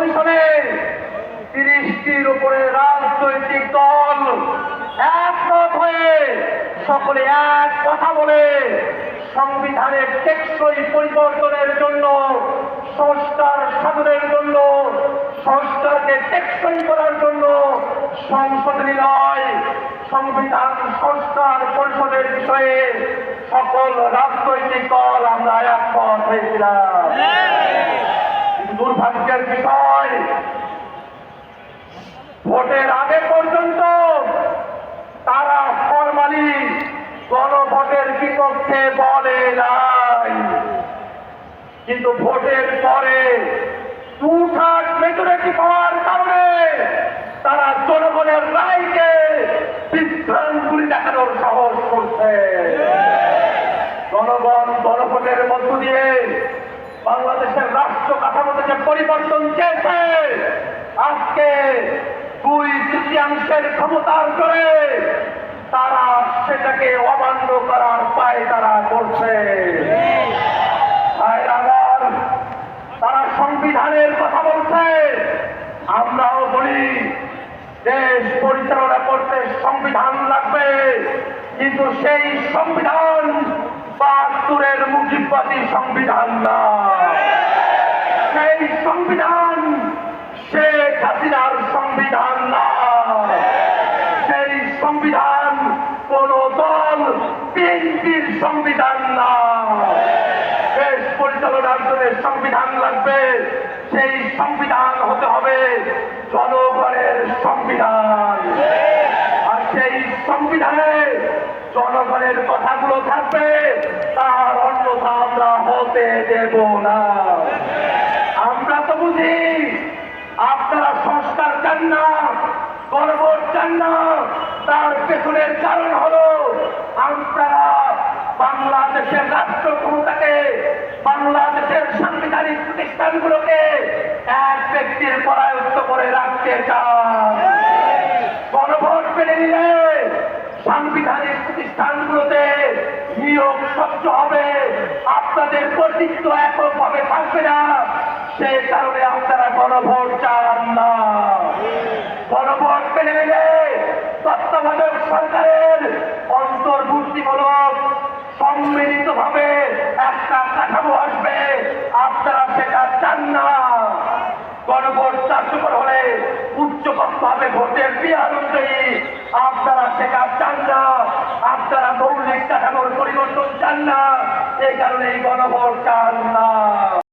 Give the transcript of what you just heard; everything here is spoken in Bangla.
কমিশনে 30টির উপরে রাজনৈতিক দল একমত হয়ে সকলে এক কথা বলে সংবিধানের টেকসই পরিবর্তনের জন্য, সংস্কার সাধনের জন্য, সংস্কারকে টেকসই করার জন্য সংশোধনী নয়, সংবিধান সংস্কার পরিষদের বিষয়ে সকল রাজনৈতিক দল আমরা একমত হয়েছিলাম। দুর্ভাগ্যের বিষয়, ভোটের আগে পর্যন্ত তারা ফরমালি গণভোটের বিপক্ষে বলে নাই, কিন্তু ভোটের পরে 2/3 মেজরিটি পাওয়ার কারণে তারা জনগণের রায়কে বিভ্রান্তি দেখানোর সাহস করছে। জনগণ গণভোটের মধ্য দিয়ে বাংলাদেশের রাষ্ট্র কাঠামোতে যে পরিবর্তন চেয়েছে, আজকে 2/3 ক্ষমতার জোরে তারা সেটাকে অমান্য করার পায় তারা করছে। তারা সংবিধানের কথা বলছে, আমরাও বলি দেশ পরিচালনা করতে সংবিধান লাগবে, কিন্তু সেই সংবিধান 72-এর মুজিববাদী সংবিধান না। সেই সংবিধান শেখ হাসিনার সংবিধান না। সেই সংবিধান কোন দল বিএনপির সংবিধান না। দেশ পরিচালনার জন্য সংবিধান লাগবে, সেই সংবিধান হতে হবে জনগণের সংবিধান। আর সেই সংবিধানে জনগণের কথাগুলো থাকবে, তার অন্যথা আমরা হতে দেব না। আমরা তো বুঝি আপনারা সংস্কার চান না, গণভোট চান না, তার পেছনের কারণ হলো আপনারা বাংলাদেশের রাষ্ট্র ক্ষমতাকে, বাংলাদেশের সাংবিধানিক প্রতিষ্ঠানগুলোকে এক ব্যক্তির পরায়ত্ত করে রাখতে চান। গণভোট মেনে নিলে সাংবিধানিক প্রতিষ্ঠানগুলোতে নিয়োগ স্বচ্ছ হবে, আপনাদের কর্তৃত্ব এককভাবে থাকবে না। সেই কারণে আপনারা গণভোট চান না। গণভোট মেনে নিলে তত্ত্বাবধায়ক সরকারের অন্তর্ভুক্তিমূলক সম্মিলিতভাবে একটা কাঠামো আসবে, আপনারা সেটা চান না। গণভোট কার্যকর হলে উচ্চকক্ষ হবে ভোটের বিহার অনুযায়ী, আপনারা সেটা চান না। আপনারা মৌলিক কাঠামোর পরিবর্তন চান না, এই কারণে গণভোট চান না।